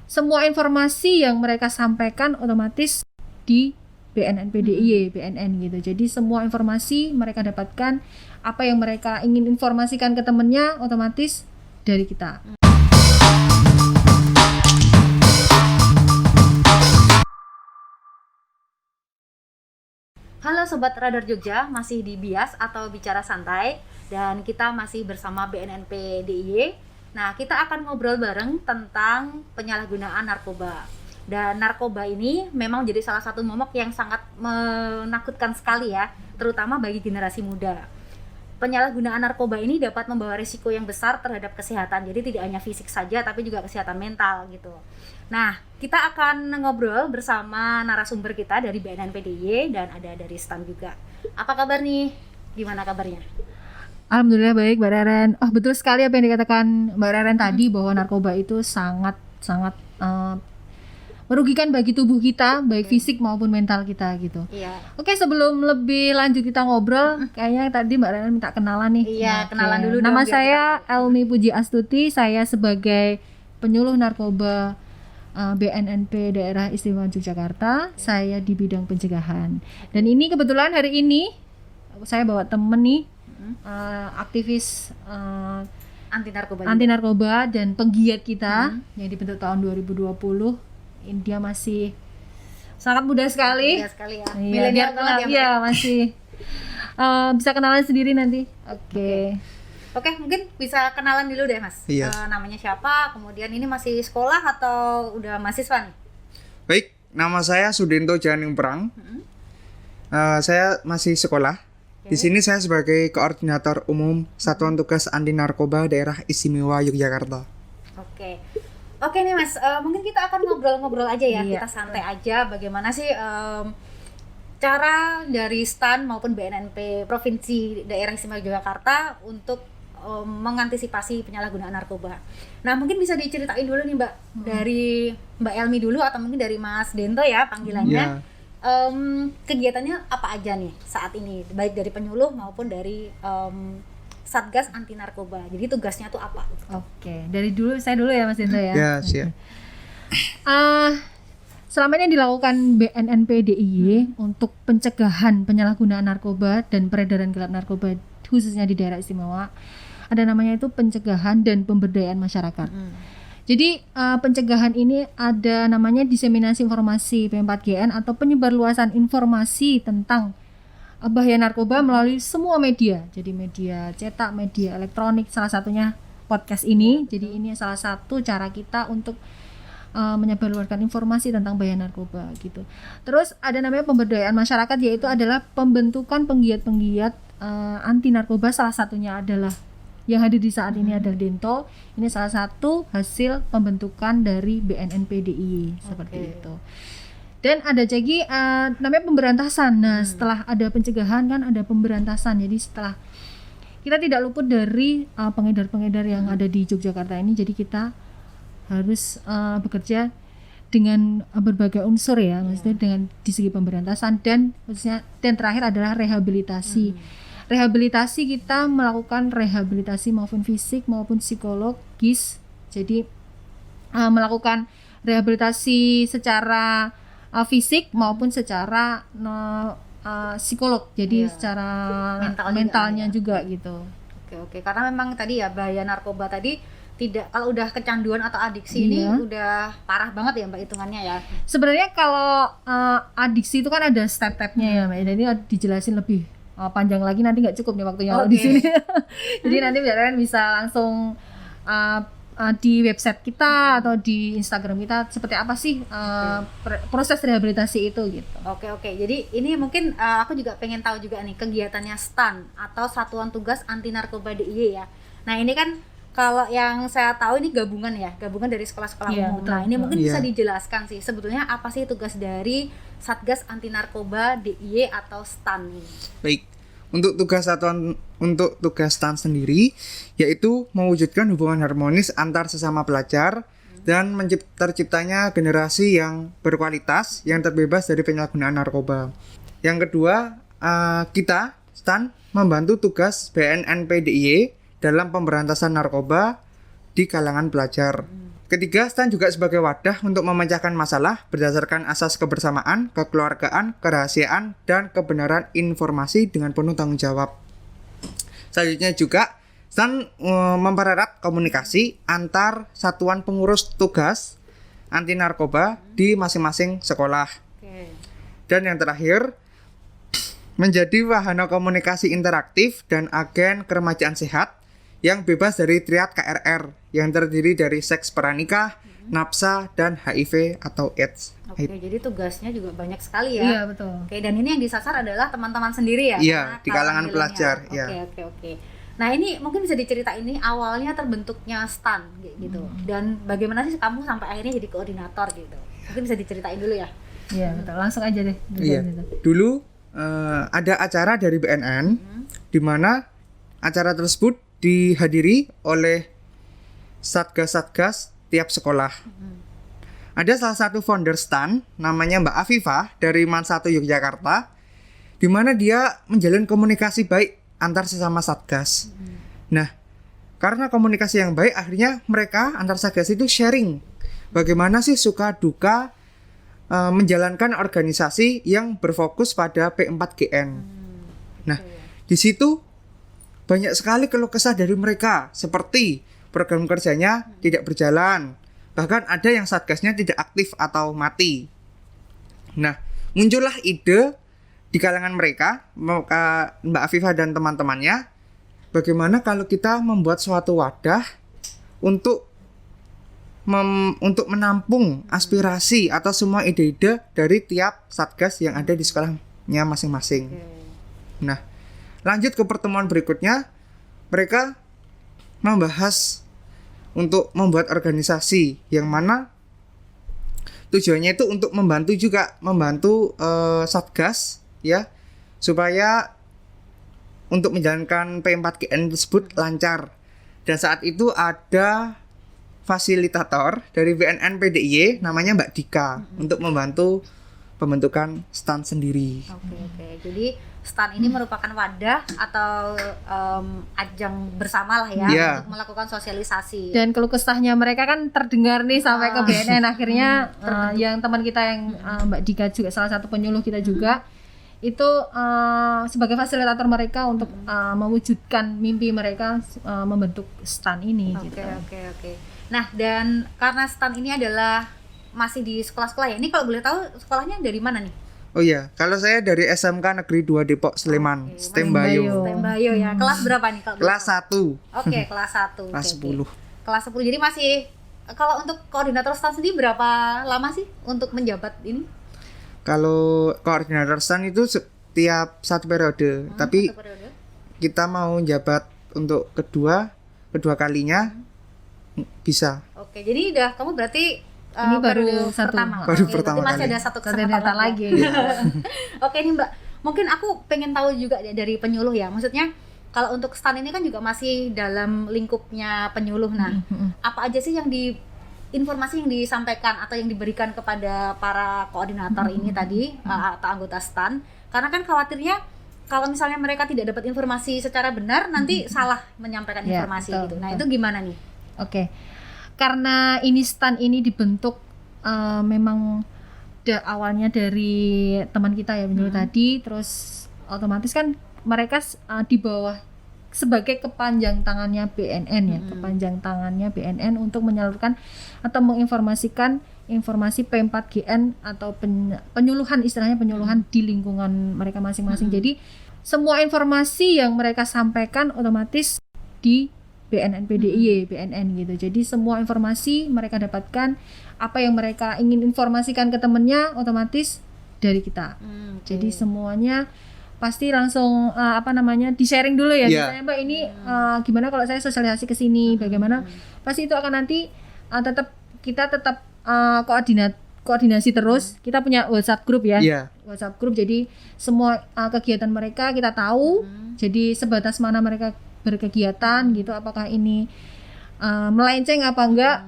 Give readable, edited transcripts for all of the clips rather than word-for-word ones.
semua informasi yang mereka sampaikan otomatis di BNNP DIY, BNN gitu. Jadi semua informasi mereka dapatkan, apa yang mereka ingin informasikan ke temennya otomatis dari kita. Halo Sobat Radar Jogja, masih di Bias atau Bicara Santai, dan kita masih bersama BNNP DIY. Nah, kita akan ngobrol bareng tentang penyalahgunaan narkoba. Dan narkoba ini memang jadi salah satu momok yang sangat menakutkan sekali ya, terutama bagi generasi muda. Penyalahgunaan narkoba ini dapat membawa risiko yang besar terhadap kesehatan, jadi tidak hanya fisik saja tapi juga kesehatan mental gitu. Nah, kita akan ngobrol bersama narasumber kita dari BNNP DIY dan ada dari STAN juga. Apa kabar nih? Gimana kabarnya? Alhamdulillah baik, Mbak Reren. Oh, betul sekali apa yang dikatakan Mbak Reren tadi, bahwa narkoba itu sangat merugikan bagi tubuh kita, baik fisik maupun mental kita gitu. Iya. Oke, sebelum lebih lanjut kita ngobrol, kayaknya tadi Mbak Reren minta kenalan nih. Iya, kenalan dulu dong. Nama saya Elmi Puji Astuti, saya sebagai penyuluh narkoba BNNP Daerah Istimewa Yogyakarta, saya di bidang pencegahan. Dan ini kebetulan hari ini saya bawa temen nih, aktivis anti narkoba dan penggiat kita yang dibentuk tahun 2020. Dia masih sangat muda sekali. Muda sekali ya. Iya, Milenial banget ya. Iya, masih. Bisa kenalan sendiri nanti. Oke. Oke, mungkin bisa kenalan dulu deh Mas. Iya. Namanya siapa? Kemudian ini masih sekolah atau udah mahasiswa nih? Baik, nama saya Sudinto Janing Perang. Saya masih sekolah. Di sini saya sebagai koordinator umum Satuan Tugas Anti Narkoba Daerah Istimewa Yogyakarta. Oke nih Mas, mungkin kita akan ngobrol-ngobrol aja ya. Iya. Kita santai aja. Bagaimana sih cara dari STAN maupun BNNP Provinsi Daerah Istimewa Yogyakarta untuk mengantisipasi penyalahgunaan narkoba. Nah, mungkin bisa diceritain dulu nih Mbak, dari Mbak Elmi dulu atau mungkin dari Mas Dento ya panggilannya. Kegiatannya apa aja nih saat ini, baik dari penyuluh maupun dari Satgas Anti Narkoba. Jadi tugasnya tuh apa? Oke, saya dulu ya Mas Dento ya. Ya, siap. Selama ini dilakukan BNNP DIY untuk pencegahan penyalahgunaan narkoba dan peredaran gelap narkoba khususnya di daerah istimewa, ada namanya itu pencegahan dan pemberdayaan masyarakat. Jadi pencegahan ini ada namanya diseminasi informasi P4GN atau penyebarluasan informasi tentang bahaya narkoba melalui semua media. Jadi media cetak, media elektronik, salah satunya podcast ini. Jadi ini salah satu cara kita untuk menyebarluaskan informasi tentang bahaya narkoba gitu. Terus ada namanya pemberdayaan masyarakat, yaitu adalah pembentukan penggiat-penggiat anti narkoba. Salah satunya adalah yang hadir di saat ini adalah Dento. Ini salah satu hasil pembentukan dari BNNP DIY seperti itu. Dan ada lagi namanya pemberantasan. Nah, setelah ada pencegahan kan ada pemberantasan. Jadi setelah kita tidak luput dari pengedar-pengedar yang ada di Yogyakarta ini, jadi kita harus bekerja dengan berbagai unsur ya, maksudnya dengan di segi pemberantasan dan maksudnya dan terakhir adalah rehabilitasi. Rehabilitasi kita melakukan rehabilitasi maupun fisik maupun psikologis. Jadi melakukan rehabilitasi secara fisik maupun secara psikolog. Jadi secara mentalnya juga gitu. Oke, karena memang tadi ya bahaya narkoba tadi tidak, kalau udah kecanduan atau adiksi ini udah parah banget ya Mbak hitungannya ya. Sebenarnya kalau adiksi itu kan ada step-stepnya ya Mbak. Jadi dijelasin lebih panjang lagi, nanti nggak cukup nih waktunya di sini. Jadi nanti biar bisa langsung di website kita atau di Instagram kita seperti apa sih proses rehabilitasi itu gitu. Oke. Jadi ini mungkin aku juga pengen tahu juga nih kegiatannya STAN atau Satuan Tugas Anti Narkoba DIY ya. Nah ini kan kalau yang saya tahu ini gabungan dari sekolah-sekolah umum. Betul. Nah ini mungkin bisa dijelaskan sih sebetulnya apa sih tugas dari Satgas Anti Narkoba DIY atau STAN ini? Baik. Untuk tugas STAN sendiri yaitu mewujudkan hubungan harmonis antar sesama pelajar dan terciptanya generasi yang berkualitas yang terbebas dari penyalahgunaan narkoba. Yang kedua, kita STAN membantu tugas BNNP DIY dalam pemberantasan narkoba di kalangan pelajar. Ketiga, STAN juga sebagai wadah untuk memecahkan masalah berdasarkan asas kebersamaan, kekeluargaan, kerahasiaan, dan kebenaran informasi dengan penuh tanggung jawab. Selanjutnya juga, STAN mempererat komunikasi antar satuan pengurus tugas anti narkoba di masing-masing sekolah. Oke. Dan yang terakhir, menjadi wahana komunikasi interaktif dan agen keremajaan sehat yang bebas dari triad KRR yang terdiri dari seks pranikah, nafsa, dan HIV atau AIDS. Oke, jadi tugasnya juga banyak sekali ya. Iya, betul. Oke, dan ini yang disasar adalah teman-teman sendiri ya? Iya, Karena di kalangan milenial. pelajar, Oke, ya. oke. Nah, ini mungkin bisa diceritain ini awalnya terbentuknya STAN kayak gitu. Dan bagaimana sih kamu sampai akhirnya jadi koordinator gitu? Mungkin bisa diceritain dulu ya. Iya, betul. Langsung aja deh. Iya. Dulu ada acara dari BNN di mana acara tersebut dihadiri oleh satgas-satgas tiap sekolah. Ada salah satu founder STAN namanya Mbak Afifah dari MAN 1 Yogyakarta, di mana dia menjalin komunikasi baik antar sesama satgas. Nah, karena komunikasi yang baik, akhirnya mereka antar satgas itu sharing bagaimana sih suka duka menjalankan organisasi yang berfokus pada P4GN. Nah, di situ banyak sekali keluh kesah dari mereka, seperti program kerjanya tidak berjalan, bahkan ada yang satgasnya tidak aktif atau mati. Nah, muncullah ide di kalangan mereka, Mbak Afifah dan teman-temannya, bagaimana kalau kita membuat suatu wadah untuk menampung aspirasi atau semua ide-ide dari tiap satgas yang ada di sekolahnya masing-masing. Nah, lanjut ke pertemuan berikutnya, mereka membahas untuk membuat organisasi yang mana tujuannya itu untuk membantu satgas ya, supaya untuk menjalankan P4GN tersebut lancar. Dan saat itu ada fasilitator dari BNN PDIY namanya Mbak Dika untuk membantu pembentukan STAN sendiri. Oke. Jadi STAN ini merupakan wadah atau ajang bersama lah ya untuk melakukan sosialisasi. Dan keluh kesahnya mereka kan terdengar nih sampai ke BNN. Akhirnya yang teman kita yang Mbak Dika juga salah satu penyuluh kita juga itu sebagai fasilitator mereka untuk mewujudkan mimpi mereka membentuk STAN ini. Oke. Nah, dan karena STAN ini adalah masih di sekolah-sekolah ya. Ini kalau boleh tahu sekolahnya dari mana nih? Oh iya, kalau saya dari SMK Negeri 2 Depok Sleman, Stembayo. Stembayo ya. Kelas berapa nih kalau? Kelas 1. Oke, kelas 1. Kelas 10. Kelas 10. Jadi masih, kalau untuk koordinator STAN sendiri berapa lama sih untuk menjabat ini? Kalau koordinator STAN itu setiap satu periode, tapi satu periode. Kita mau jabat untuk kedua kalinya bisa. Oke, jadi udah kamu berarti ini baru satu pertama. Baru Oke, pertama berarti masih kali. ada satu Data kesempatan lagi. Oke nih Mbak, mungkin aku pengen tahu juga dari penyuluh ya. Maksudnya kalau untuk STAN ini kan juga masih dalam lingkupnya penyuluh. Nah, apa aja sih yang informasi yang disampaikan atau yang diberikan kepada para koordinator ini tadi atau anggota STAN? Karena kan khawatirnya kalau misalnya mereka tidak dapat informasi secara benar, nanti salah menyampaikan informasi gitu. Nah, itu gimana nih? Oke. Karena ini STAN ini dibentuk memang awalnya dari teman kita ya penyuluh tadi, terus otomatis kan mereka di bawah sebagai kepanjang tangannya BNN ya, kepanjang tangannya BNN untuk menyalurkan atau menginformasikan informasi P4GN atau penyuluhan, istilahnya penyuluhan di lingkungan mereka masing-masing. Jadi semua informasi yang mereka sampaikan otomatis di BNN PDIY, BNN gitu. Jadi semua informasi mereka dapatkan, apa yang mereka ingin informasikan ke temennya otomatis dari kita. Jadi semuanya pasti langsung di sharing dulu ya. Misalnya Mbak ini gimana kalau saya sosialisasi ke sini, bagaimana? Pasti itu akan nanti kita tetap koordinasi terus. Kita punya WhatsApp group ya. WhatsApp group, jadi semua kegiatan mereka kita tahu. Jadi sebatas mana mereka berkegiatan gitu, apakah ini melenceng apa enggak,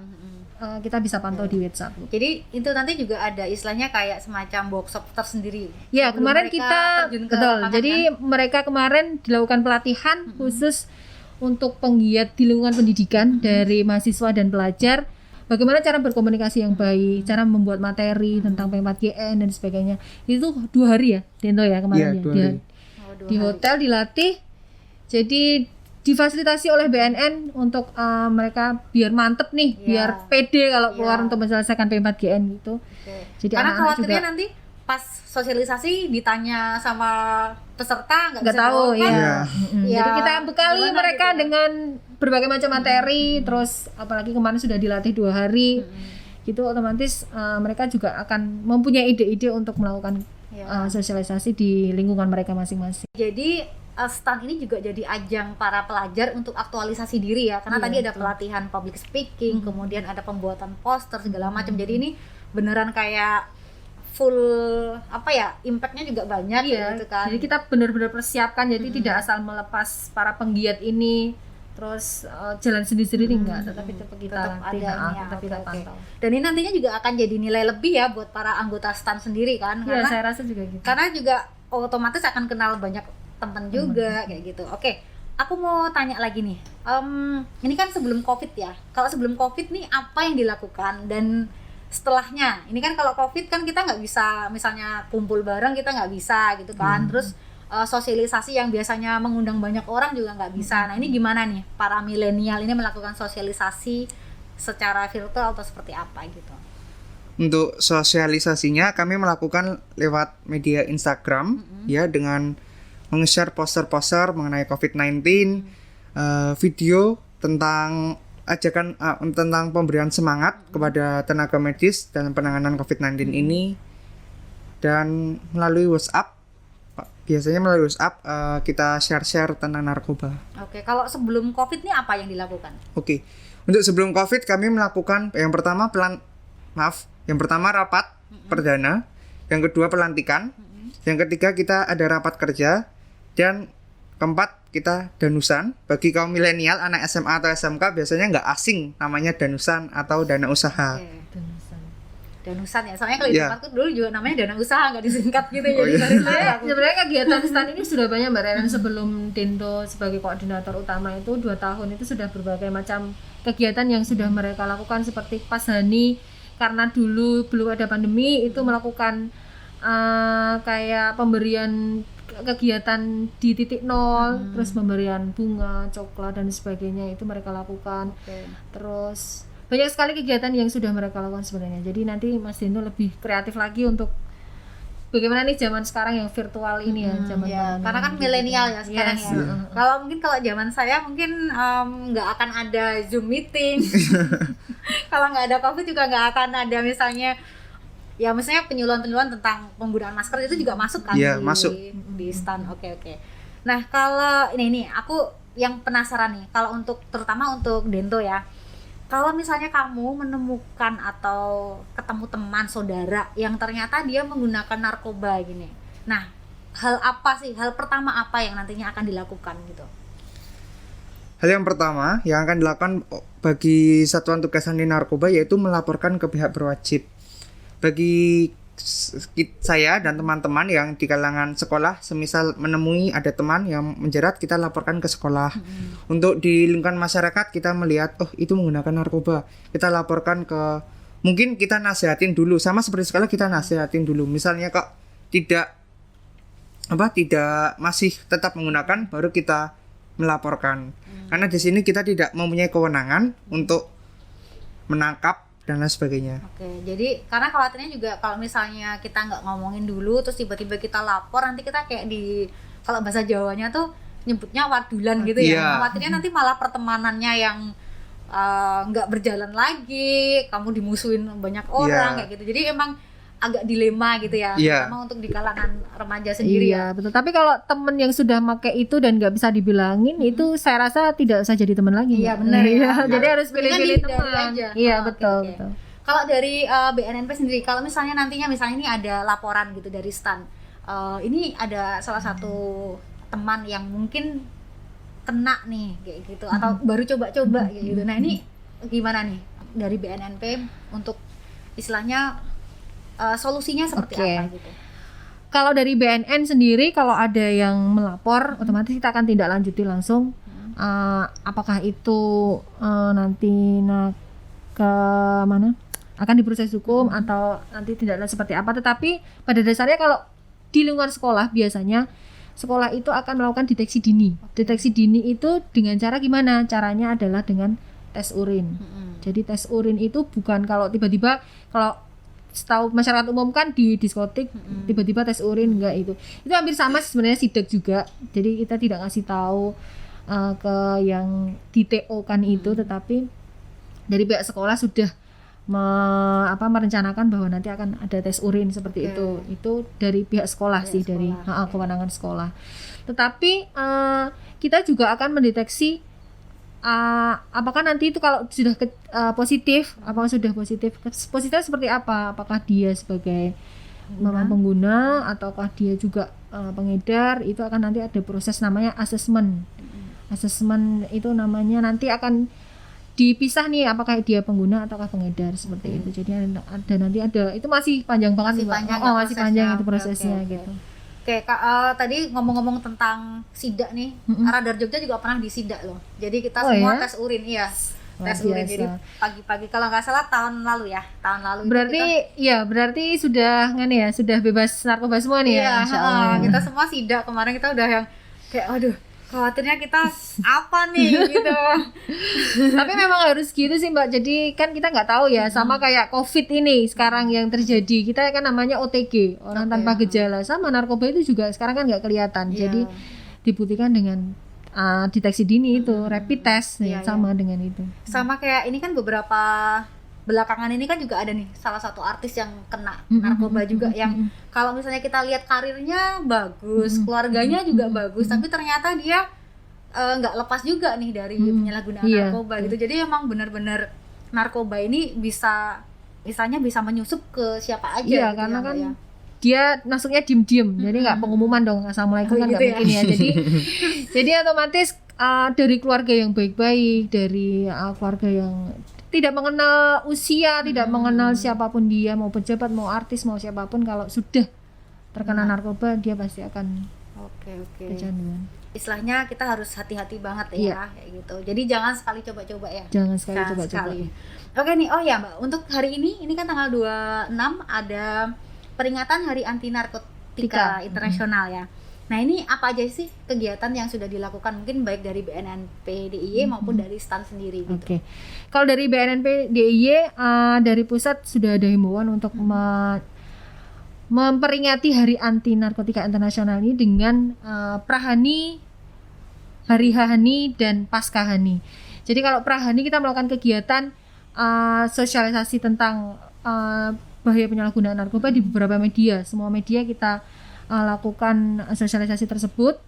kita bisa pantau di WhatsApp. Jadi itu nanti juga ada istilahnya kayak semacam workshop tersendiri. Ya, kemarin kita jadi mereka kemarin dilakukan pelatihan khusus untuk penggiat di lingkungan pendidikan dari mahasiswa dan pelajar. bagaimana cara berkomunikasi yang baik, cara membuat materi tentang P4GN dan sebagainya. Itu 2 hari ya, Dento ya kemarin Iya, ya. 2 Dia hari. Oh, 2 di hari. hotel dilatih. Jadi difasilitasi oleh BNN untuk mereka biar mantep nih, Iya. biar pede kalau keluar Iya. untuk menyelesaikan P4GN gitu. Oke. Jadi Karena anak-anak khawatirnya juga nanti pas sosialisasi ditanya sama peserta nggak nggak bisa tahu jawab kan? ya. Iya. Ya, Jadi kita bekali gimana mereka gitu ya? dengan berbagai macam materi, terus apalagi kemarin sudah dilatih 2 hari. Gitu otomatis mereka juga akan mempunyai ide-ide untuk melakukan Ya. sosialisasi di lingkungan mereka masing-masing. Jadi STAN ini juga jadi ajang para pelajar untuk aktualisasi diri ya, karena Iya, tadi ada betul. pelatihan public speaking, kemudian ada pembuatan poster segala macam. Jadi ini beneran kayak full apa ya, impactnya juga banyak gitu kan. Jadi kita benar-benar persiapkan, jadi tidak asal melepas para penggiat ini terus jalan sendiri-sendiri enggak, tetapi tetap kita Tetap latih, ada ini ya, tetap oke, kita oke. pantau. Dan ini nantinya juga akan jadi nilai lebih ya buat para anggota STAN sendiri kan, Iya, karena saya rasa juga gitu. karena juga otomatis akan kenal banyak teman juga kayak gitu. Oke, aku mau tanya lagi nih. Ini kan sebelum COVID ya. Kalau sebelum COVID nih apa yang dilakukan dan setelahnya? Ini kan kalau COVID kan kita nggak bisa, misalnya kumpul bareng kita nggak bisa gitu kan. Terus sosialisasi yang biasanya mengundang banyak orang juga nggak bisa. Nah ini gimana nih para milenial ini melakukan sosialisasi secara virtual atau seperti apa gitu? Untuk sosialisasinya kami melakukan lewat media Instagram ya, dengan meng-share poster-poster mengenai COVID-19, video tentang ajakan tentang pemberian semangat kepada tenaga medis dalam penanganan COVID-19 ini, dan melalui WhatsApp. Biasanya melalui WhatsApp kita share-share tentang narkoba. Oke, kalau sebelum COVID nih apa yang dilakukan? Oke. Untuk sebelum COVID kami melakukan yang pertama rapat perdana, yang kedua pelantikan, yang ketiga kita ada rapat kerja, dan keempat kita danusan. Bagi kaum milenial anak SMA atau SMK biasanya nggak asing namanya danusan atau dana usaha. Oke. Danusan ya, soalnya kalau di Iya. tempatku dulu juga namanya dana usaha, nggak disingkat gitu. Oh, Jadi iya. dari saya aku. Sebenarnya kegiatan STAN ini sudah banyak Mbak Renen. Sebelum Dento sebagai koordinator utama itu 2 tahun itu sudah berbagai macam kegiatan yang sudah mereka lakukan, seperti pas Hani karena dulu belum ada pandemi itu melakukan kayak pemberian kegiatan di titik nol, terus pemberian bunga, coklat dan sebagainya itu mereka lakukan. Oke. Terus banyak sekali kegiatan yang sudah mereka lakukan sebenarnya. Jadi nanti Mas Dento lebih kreatif lagi untuk bagaimana nih zaman sekarang yang virtual ini ya, zaman Ya, pandemi karena kan gitu. milenial ya sekarang Yes. ya. Kalau zaman saya mungkin nggak akan ada Zoom meeting. Kalau nggak ada COVID juga nggak akan ada misalnya ya misalnya penyuluhan-penyuluhan tentang penggunaan masker itu juga masuk kan Iya, di masuk. di STAN. Oke. Nah, kalau ini aku yang penasaran nih, kalau untuk terutama untuk Dento ya. Kalau misalnya kamu menemukan atau ketemu teman saudara yang ternyata dia menggunakan narkoba gini. Nah, hal pertama apa yang nantinya akan dilakukan gitu? Hal yang pertama yang akan dilakukan bagi Satuan Tugas Anti Narkoba yaitu melaporkan ke pihak berwajib. Bagi saya dan teman-teman yang di kalangan sekolah, semisal menemui ada teman yang menjerat, kita laporkan ke sekolah. Untuk di lingkungan masyarakat kita melihat itu menggunakan narkoba, kita laporkan ke, mungkin kita nasihatin dulu, sama seperti sekolah kita nasihatin dulu. Misalnya kok tidak masih tetap menggunakan, baru kita melaporkan. Karena di sini kita tidak mempunyai kewenangan untuk menangkap dan lain sebagainya. Oke, jadi karena khawatirnya juga kalau misalnya kita nggak ngomongin dulu terus tiba-tiba kita lapor, nanti kita kayak kalau bahasa Jawanya tuh nyebutnya wadulan gitu ya. Iya. Khawatirnya nanti malah pertemanannya yang nggak berjalan lagi, kamu dimusuhin banyak orang Iya. kayak gitu. Jadi emang agak dilema gitu ya, Iya. terutama untuk di kalangan remaja sendiri ya. Iya, betul. Tapi kalau temen yang sudah pakai itu dan nggak bisa dibilangin, itu saya rasa tidak usah jadi teman lagi. Iya, Mbak. benar ya. Iya, jadi harus Mendingan pilih-pilih dihindari teman. aja. Iya, Oh, oke, betul, oke. betul. Kalau dari BNNP sendiri, kalau misalnya nantinya ini ada laporan gitu dari STAN, ini ada salah satu teman yang mungkin kena nih kayak gitu, atau baru coba-coba kayak gitu. Nah ini gimana nih dari BNNP untuk istilahnya solusinya seperti Oke. apa gitu? Kalau dari BNN sendiri, kalau ada yang melapor, otomatis kita akan tindak lanjuti langsung. Apakah itu nanti ke mana? Akan diproses hukum atau nanti tindak lanjut seperti apa. Tetapi pada dasarnya kalau di lingkungan sekolah biasanya sekolah itu akan melakukan deteksi dini. Deteksi dini itu dengan cara gimana? Caranya adalah dengan tes urin. Jadi tes urin itu bukan kalau tiba-tiba, kalau setahu masyarakat umum kan di diskotik tiba-tiba tes urin, enggak itu. Itu hampir sama sebenarnya sidak juga. Jadi kita tidak ngasih tahu ke yang di TO kan itu, tetapi dari pihak sekolah sudah merencanakan bahwa nanti akan ada tes urin seperti itu dari pihak sekolah sih, dari kewenangan sekolah. Tetapi kita juga akan mendeteksi apakah nanti itu kalau sudah positif, apakah sudah positif, positifnya seperti apa, apakah dia sebagai memang pengguna ataukah dia juga pengedar. Itu akan nanti ada proses namanya asesmen. Asesmen itu namanya nanti akan dipisah nih apakah dia pengguna ataukah pengedar seperti itu. Jadi nanti ada, itu masih panjang banget masih Mbak. panjang, Masih panjang itu prosesnya Oke. gitu. Oke, tadi ngomong-ngomong tentang sidak nih, Radar Jogja juga pernah disidak loh. Jadi kita semua tes urin, tes urin. Jadi pagi-pagi kalau nggak salah tahun lalu itu berarti berarti sudah sudah bebas narkoba semua nih ya. Insyaallah. Kita semua sidak kemarin, kita udah yang kayak aduh, khawatirnya kita apa nih gitu. Tapi memang harus gitu sih Mbak. Jadi kan kita nggak tahu ya, sama kayak COVID ini sekarang yang terjadi. Kita kan namanya OTG, orang tanpa gejala. Sama narkoba itu juga sekarang kan nggak kelihatan. Jadi dibuktikan dengan deteksi dini itu, rapid test sama dengan itu. Sama kayak ini kan beberapa belakangan ini kan juga ada nih salah satu artis yang kena narkoba juga, yang kalau misalnya kita lihat karirnya bagus, keluarganya juga bagus, tapi ternyata dia nggak lepas juga nih dari penyalahgunaan narkoba gitu. Jadi emang benar-benar narkoba ini bisa menyusup ke siapa aja. Iya, gitu karena kan dia masuknya diem-diem, jadi nggak pengumuman dong, assalamualaikum kan nggak mungkin ya. Jadi otomatis dari keluarga yang baik-baik, dari keluarga yang tidak mengenal usia, tidak mengenal siapapun dia, mau pejabat, mau artis, mau siapapun, kalau sudah terkena narkoba dia pasti akan kecanduan. Istilahnya kita harus hati-hati banget ya, kayak gitu. Jadi jangan sekali coba-coba ya. Jangan sekali coba-coba. Oke nih, Mbak, untuk hari ini kan tanggal 26 ada peringatan Hari Anti Narkotika Internasional ya. Nah, ini apa aja sih kegiatan yang sudah dilakukan, mungkin baik dari BNNP DIY maupun dari STAN sendiri gitu. Oke. Kalau dari BNNP DIY dari pusat sudah ada himbauan untuk memperingati Hari Anti Narkotika Internasional ini dengan Prahani, Hari Hani dan Pasca Hani. Jadi kalau Prahani kita melakukan kegiatan sosialisasi tentang bahaya penyalahgunaan narkoba di beberapa media. Semua media kita lakukan sosialisasi tersebut.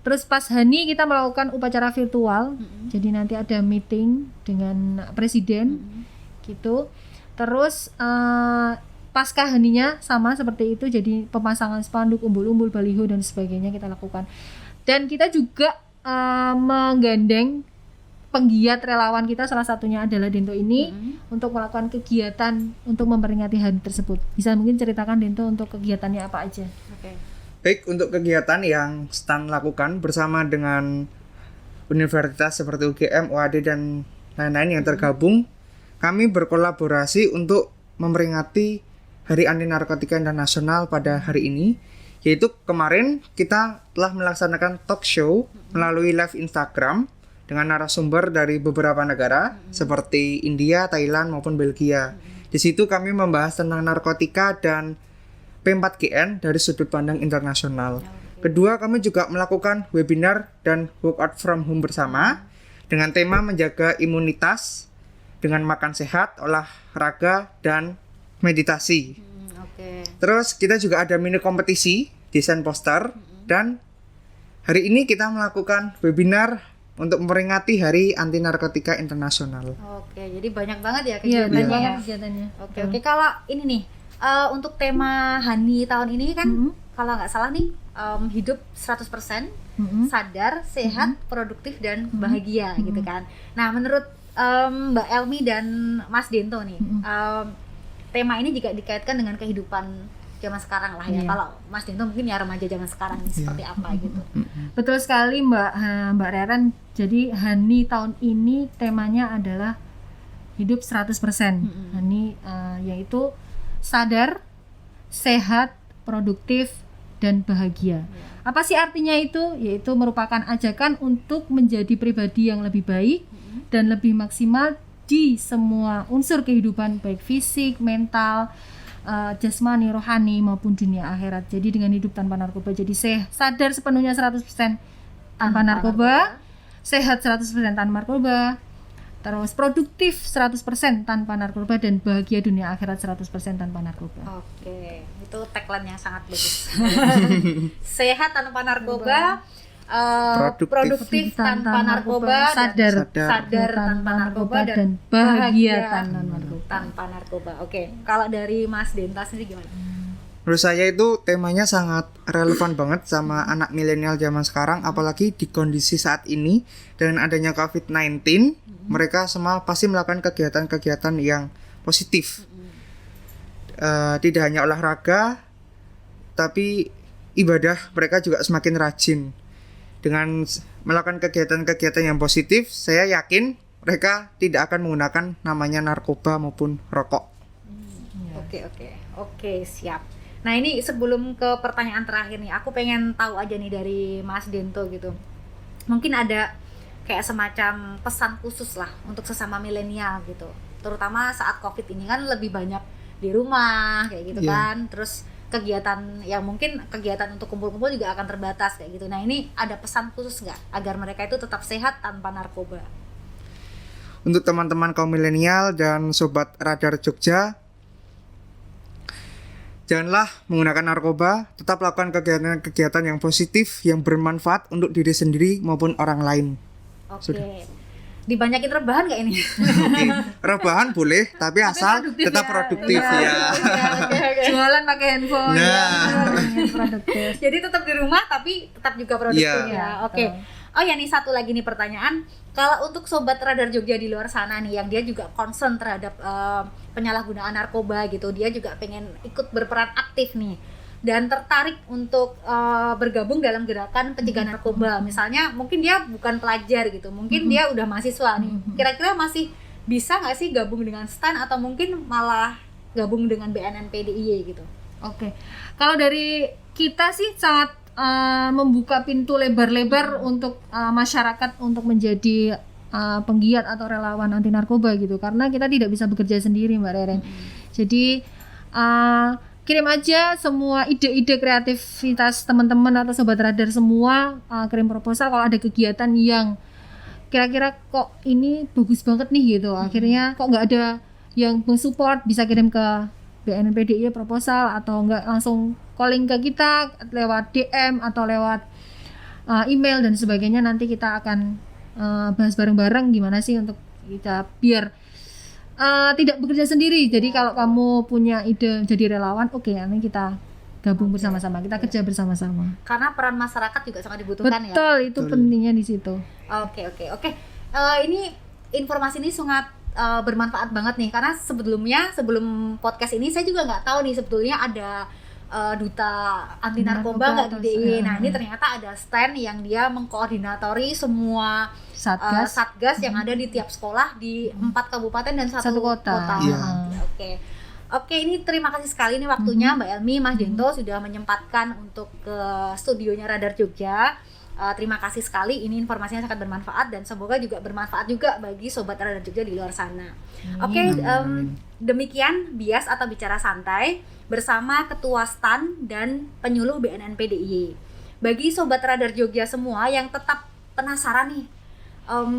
Terus pas Hani kita melakukan upacara virtual. Jadi nanti ada meeting dengan presiden gitu. Terus pasca Haninya sama seperti itu, jadi pemasangan spanduk, umbul-umbul, baliho dan sebagainya kita lakukan. Dan kita juga menggandeng penggiat relawan kita, salah satunya adalah Dento ini, untuk melakukan kegiatan untuk memperingati hari tersebut. Bisa mungkin ceritakan Dento untuk kegiatannya apa aja? Baik, untuk kegiatan yang STAN lakukan bersama dengan universitas seperti UGM, UAD dan lain-lain yang tergabung, kami berkolaborasi untuk memperingati Hari Anti Narkotika Internasional pada hari ini, yaitu kemarin kita telah melaksanakan talk show melalui live Instagram dengan narasumber dari beberapa negara seperti India, Thailand maupun Belgia. Di situ kami membahas tentang narkotika dan P4GN dari sudut pandang internasional. Kedua, kami juga melakukan webinar dan workout from home bersama dengan tema menjaga imunitas dengan makan sehat, olahraga dan meditasi. Terus kita juga ada mini kompetisi desain poster dan hari ini kita melakukan webinar untuk memperingati Hari Anti Narkotika Internasional. Oke, jadi banyak banget ya kegiatannya. Oke, kalau ini nih untuk tema Hani tahun ini kan kalau nggak salah nih hidup 100% sadar, sehat, produktif dan bahagia gitu kan. Nah, menurut Mbak Elmi dan Mas Dento nih, tema ini juga dikaitkan dengan kehidupan zaman sekarang lah ya. Kalau Mas Dento mungkin ya remaja zaman sekarang ini seperti apa gitu. Betul sekali Mbak Reren. Jadi Hani tahun ini temanya adalah hidup 100%. Nah, ini yaitu sadar, sehat, produktif, dan bahagia. Apa sih artinya itu? Yaitu merupakan ajakan untuk menjadi pribadi yang lebih baik dan lebih maksimal di semua unsur kehidupan, baik fisik, mental, jasmani, rohani maupun dunia akhirat. Jadi dengan hidup tanpa narkoba, jadi sadar sepenuhnya 100% tanpa narkoba, sehat 100% tanpa narkoba, terus produktif 100% tanpa narkoba, dan bahagia dunia akhirat 100% tanpa narkoba. Oke, itu tagline yang sangat bagus. Sehat tanpa narkoba, produktif tanpa narkoba, sadar tanpa narkoba, dan bahagia tanpa narkoba. Oke, kalau dari Mas Denta sendiri gimana? Menurut saya itu temanya sangat relevan banget sama anak milenial zaman sekarang, apalagi di kondisi saat ini dengan adanya COVID-19, mereka semua pasti melakukan kegiatan-kegiatan yang positif. Tidak hanya olahraga, tapi ibadah mereka juga semakin rajin. Dengan melakukan kegiatan-kegiatan yang positif, saya yakin mereka tidak akan menggunakan namanya narkoba maupun rokok. Oke, siap. Nah, ini sebelum ke pertanyaan terakhir nih, aku pengen tahu aja nih dari Mas Dento gitu. Mungkin ada kayak semacam pesan khusus lah untuk sesama milenial gitu. Terutama saat Covid ini kan lebih banyak di rumah kayak gitu kan. Terus kegiatan yang mungkin kegiatan untuk kumpul-kumpul juga akan terbatas kayak gitu. Nah, ini ada pesan khusus nggak agar mereka itu tetap sehat tanpa narkoba? Untuk teman-teman kaum milenial dan sobat Radar Jogja, janganlah menggunakan narkoba, tetap lakukan kegiatan-kegiatan yang positif, yang bermanfaat untuk diri sendiri maupun orang lain. Oke. Dibanyakin rebahan nggak ini? Rebahan boleh, tapi asal produktif tetap ya. produktif ya. Jualan pakai handphone. Produktif. Jadi tetap di rumah tapi tetap juga produktif ya. Oke. Oh ya, nih satu lagi nih pertanyaan. Kalau untuk sobat Radar Jogja di luar sana nih yang dia juga concern terhadap penyalahgunaan narkoba gitu, dia juga pengen ikut berperan aktif nih dan tertarik untuk bergabung dalam gerakan pencegahan narkoba. Misalnya mungkin dia bukan pelajar gitu, mungkin dia udah mahasiswa nih. Kira-kira masih bisa nggak sih gabung dengan STAN atau mungkin malah gabung dengan BNNP DIY gitu? Oke. Kalau dari kita sih sangat membuka pintu lebar-lebar untuk masyarakat untuk menjadi penggiat atau relawan anti narkoba gitu, karena kita tidak bisa bekerja sendiri, Mbak Reren. Jadi kirim aja semua ide-ide kreativitas teman-teman atau sobat radar semua, kirim proposal kalau ada kegiatan yang kira-kira kok ini bagus banget nih gitu. Akhirnya kok nggak ada yang mensupport, bisa kirim ke BNNP DIY proposal atau enggak langsung calling ke kita lewat DM atau lewat email dan sebagainya. Nanti kita akan bahas bareng-bareng gimana sih untuk kita biar tidak bekerja sendiri. Jadi kalau kamu punya ide jadi relawan, oke, nanti kita gabung bersama-sama, kita kerja bersama-sama. Karena peran masyarakat juga sangat dibutuhkan. Betul, ya. Itu pentingnya di situ. Oke. Ini informasi ini sangat bermanfaat banget nih, karena sebelum podcast ini saya juga nggak tahu nih sebetulnya ada duta anti narkoba nggak di DIY. Nah, ini ternyata ada stand yang dia mengkoordinatori semua satgas yang ada di tiap sekolah di 4 kabupaten dan satu kota. Oke, ini terima kasih sekali nih waktunya Mbak Elmi, Mas Dento sudah menyempatkan untuk ke studionya Radar Jogja. Terima kasih sekali, ini informasinya sangat bermanfaat dan semoga juga bermanfaat juga bagi sobat Radar Jogja di luar sana. Oke, demikian bias atau bicara santai bersama Ketua STAN dan penyuluh BNNP DIY. Bagi sobat Radar Jogja semua yang tetap penasaran nih,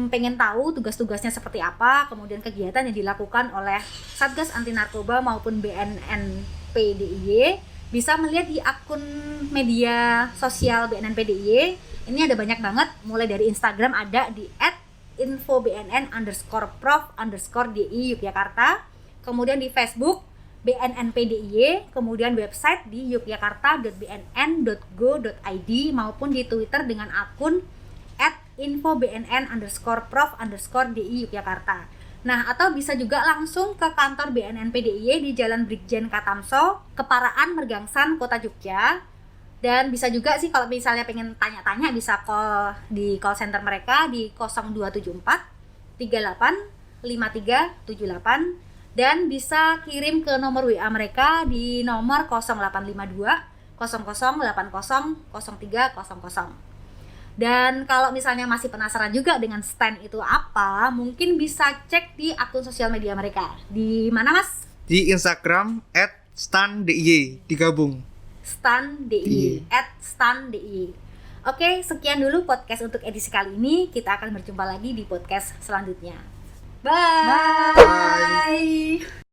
pengen tahu tugas-tugasnya seperti apa, kemudian kegiatan yang dilakukan oleh Satgas Anti Narkoba maupun BNNP DIY, bisa melihat di akun media sosial BNNP DIY. Ini ada banyak banget, mulai dari Instagram ada di @infobnn_prof_di Yogyakarta, kemudian di Facebook BNNP DIY, kemudian website di yogyakarta.bnn.go.id maupun di Twitter dengan akun @infobnn_prof_di Yogyakarta. Nah, atau bisa juga langsung ke kantor BNNP DIY di Jalan Brigjen Katamso, Keparaan, Mergangsan, Kota Jogja. Dan bisa juga sih kalau misalnya pengen tanya-tanya bisa call di call center mereka di 0274 38 5378 dan bisa kirim ke nomor WA mereka di nomor 0852 0080 0300. Dan kalau misalnya masih penasaran juga dengan stand itu apa, mungkin bisa cek di akun sosial media mereka. Di mana, Mas? Di Instagram @stand.dy digabung. @stand.dy. Oke, sekian dulu podcast untuk edisi kali ini. Kita akan berjumpa lagi di podcast selanjutnya. Bye. Bye.